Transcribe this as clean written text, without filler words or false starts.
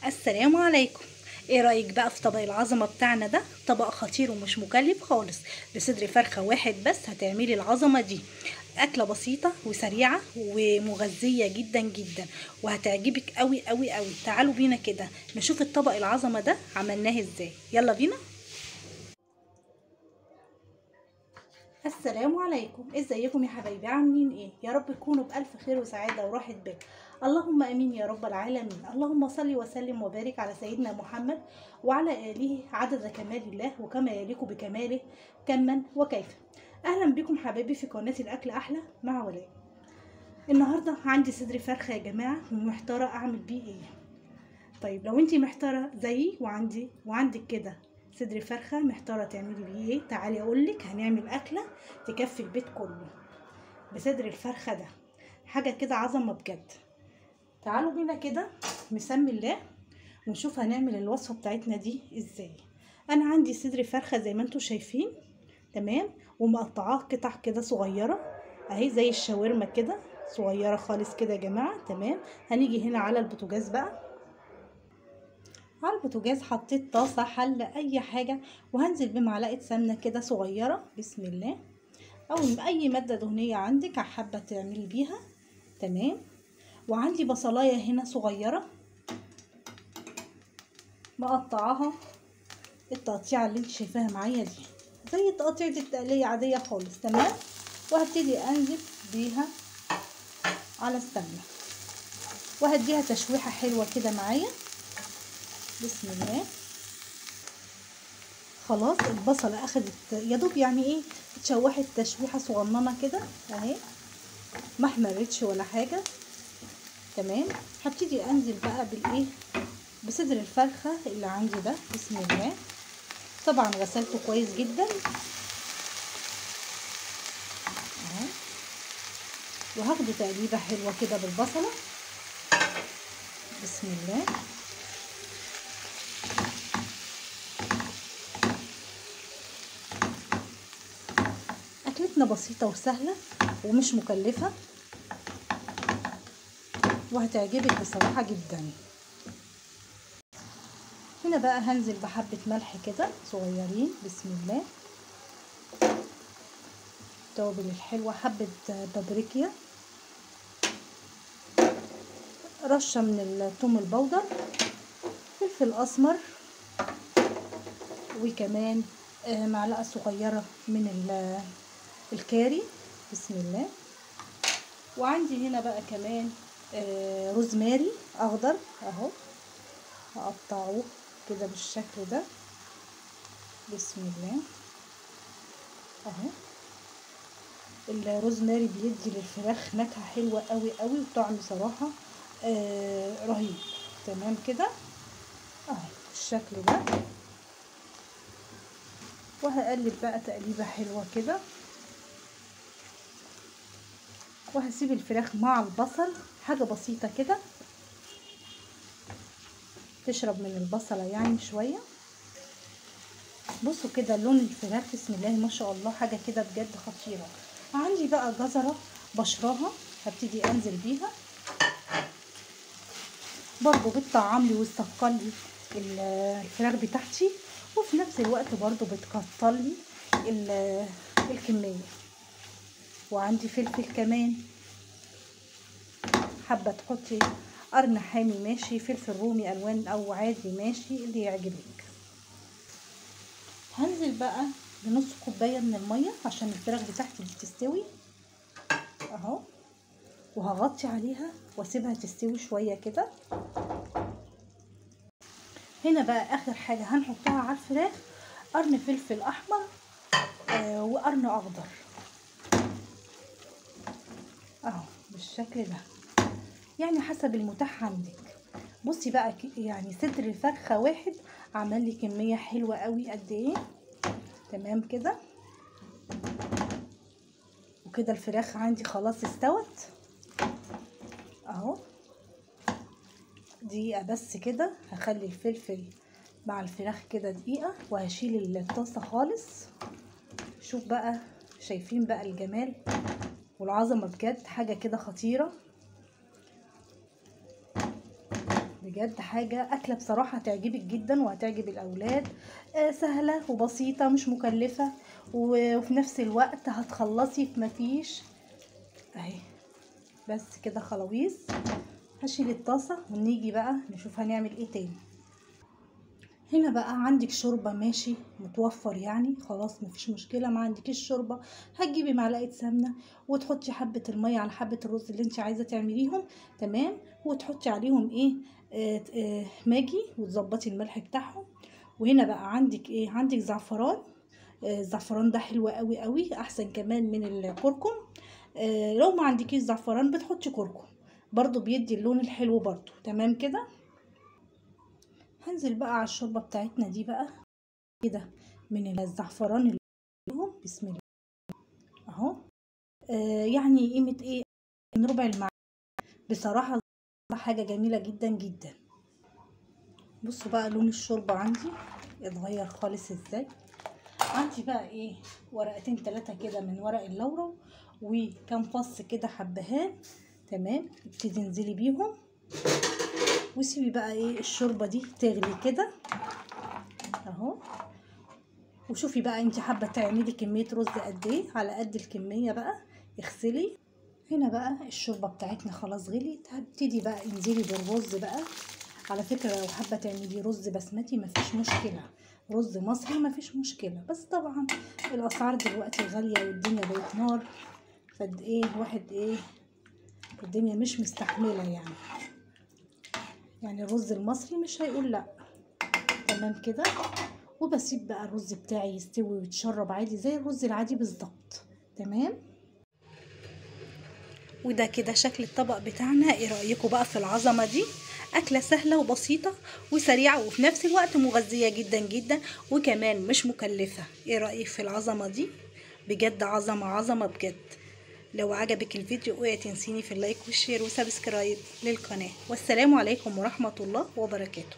السلام عليكم. ايه رأيك بقى في طبق العظمة بتاعنا ده؟ طبق خطير ومش مكلف خالص. بصدر فرخة واحد بس هتعملي العظمة دي. أكلة بسيطة وسريعة ومغذية جدا جدا، وهتعجبك قوي قوي قوي. تعالوا بينا كده نشوف الطبق العظمة ده عملناه ازاي. يلا بينا. السلام عليكم، ازيكم يا حبايبي؟ عاملين ايه؟ يا رب تكونوا بألف خير وسعادة وراحة بال. اللهم امين يا رب العالمين. اللهم صل وسلم وبارك على سيدنا محمد وعلى آله عدد كمال الله وكما يليق بكماله كما وكيف. اهلا بكم حبايبي في قناة الاكل احلى مع ولاء. النهارده عندي صدر فرخة يا جماعة ومحتارة اعمل بيه ايه. طيب لو انتي محتارة زيي وعندك كده صدر فرخة محتارة تعملي بيه ايه، تعالي اقولك هنعمل اكلة تكفي البيت كله بصدر الفرخة ده. حاجة كده عظمة بجد. تعالوا بينا كده نسمي الله ونشوف هنعمل الوصفة بتاعتنا دي ازاي. انا عندي صدر فرخة زي ما انتم شايفين، تمام، ومقطعاه قطع كده صغيرة اهي زي الشاورما كده، صغيرة خالص كده يا جماعة. تمام. هنيجي هنا على البوتاجاز بقى. على البوتاجاز حطيت طاسة حلة اي حاجة، وهنزل بمعلقة سمنة كده صغيرة بسم الله، او اي مادة دهنية عندك حابة تعملي بيها. تمام. وعندي بصلاية هنا صغيرة مقطعاها التقطيعة اللي انت شايفاها معايا دي، زي تقطيعة التقلية عادية خالص. تمام. وهبتدي انزل بيها على السمنة وهديها تشويحة حلوة كده معايا بسم الله. خلاص البصلة اخدت يا دوب يعني ايه، اتشوحت تشويحة صغننة كده اهي، ما احمرتش ولا حاجة. تمام. هبتدي انزل بقى بالايه، بصدر الفرخة اللي عندي ده بسم الله. طبعا غسلته كويس جدا اهو، وهاخده تقليبه حلوه كده بالبصله بسم الله. اكلتنا بسيطه وسهله ومش مكلفه وهتعجبك بصراحه جدا. هنا بقى هنزل بحبه ملح كده صغيرين بسم الله، التوابل الحلوه، حبه بابريكيا، رشه من الثوم البودر، فلفل اسمر، وكمان معلقه صغيره من الكاري بسم الله. وعندي هنا بقى كمان روزماري اخضر اهو، هقطعه كده بالشكل ده بسم الله اهو. الروزماري بيدي للفراخ نكهه حلوه قوي قوي وطعم صراحه رهيب. تمام كده اهو بالشكل ده. وهقلب بقى تقليبه حلوه كده، وهسيب الفراخ مع البصل حاجه بسيطه كده تشرب من البصله يعني شويه. بصوا كده لون الفراخ بسم الله ما شاء الله، حاجه كده بجد خطيره. عندي بقى جزره بشراها هبتدي انزل بيها برضو، بتطعم لي وتسكر لي الفراخ بتاعتي، وفي نفس الوقت برضو بتكتر لي الكميه. وعندي فلفل كمان، حابه تحطي قرن حامي ماشي، فلفل رومي الوان او عادي ماشي اللي يعجبك. هنزل بقى بنص كوبايه من الميه عشان الفراخ بتاعتي بتستوي اهو، وهغطي عليها واسيبها تستوي شويه كده. هنا بقى اخر حاجه هنحطها على الفراخ قرن فلفل احمر وقرن اخضر اهو بالشكل ده، يعني حسب المتاح عندك. بصي بقى يعني صدر الفرخه واحد عمل لي كميه حلوه قوي قد ايه. تمام كده. وكده الفراخ عندي خلاص استوت اهو. دقيقه بس كده، هخلي الفلفل مع الفراخ كده دقيقه وهشيل الطاسه خالص. شوف بقى، شايفين بقى الجمال والعظمه بجد، حاجه كده خطيره. بجد حاجة أكلة بصراحة هتعجبك جدا وهتعجب الأولاد. سهلة وبسيطة مش مكلفة، وفي نفس الوقت هتخلصي في مفيش. اهي بس كده خلاويص. هشيل الطاسة ونيجي بقى نشوف هنعمل ايه تاني. هنا بقى عندك شوربة ماشي متوفر يعني، خلاص مفيش مشكلة. ما عندكيش شوربة هتجيبي معلقة سمنة وتحطي حبة المية على حبة الرز اللي انت عايزة تعمليهم، تمام، وتحطي عليهم ايه ماجي، وتظبطي الملح بتاعهم. وهنا بقى عندك ايه، عندك زعفران. الزعفران ده حلو قوي قوي، احسن كمان من الكركم. لو ما عندكيش زعفران بتحطي كركم برضو، بيدي اللون الحلو برضو، تمام كده. هنزل بقى على الشوربة بتاعتنا دي بقى كده من الزعفران اللي فيهم. بسم الله اهو. يعني قيمة ايه، من ربع المعلقة. بصراحة حاجة جميلة جدا جدا. بصوا بقى لون الشوربة عندي اتغير خالص ازاي. عندي بقى ايه، ورقتين 3 كده من ورق اللورا، وكام فص كده حبهان، تمام. ابتدي انزلي بيهم وسيبي بقى ايه الشوربة دي تغلي كده اهو. وشوفي بقى انت حابه تعملي كميه رز قد ايه، على قد الكميه بقى اغسلي. هنا بقى الشوربه بتاعتنا خلاص غليت، هبتدي بقى انزلي بالرز بقى. على فكره لو حابه تعملي رز بسمتي مفيش مشكله، رز مصري مفيش مشكله، بس طبعا الاسعار دلوقتي غاليه والدنيا بقت نار، فد ايه واحد ايه الدنيا مش مستحمله يعني الرز المصري مش هيقول لا، تمام كده. وبسيب بقى الرز بتاعي يستوي ويتشرب عادي زي الرز العادي بالظبط، تمام. وده كده شكل الطبق بتاعنا. ايه رأيكم بقى في العظمة دي؟ أكلة سهلة وبسيطة وسريعة وفي نفس الوقت مغذية جدا جدا، وكمان مش مكلفة. ايه رأيك في العظمة دي؟ بجد عظمة عظمة بجد. لو عجبك الفيديو اوعي تنسيني في اللايك والشير وسبسكرايب للقناة، والسلام عليكم ورحمة الله وبركاته.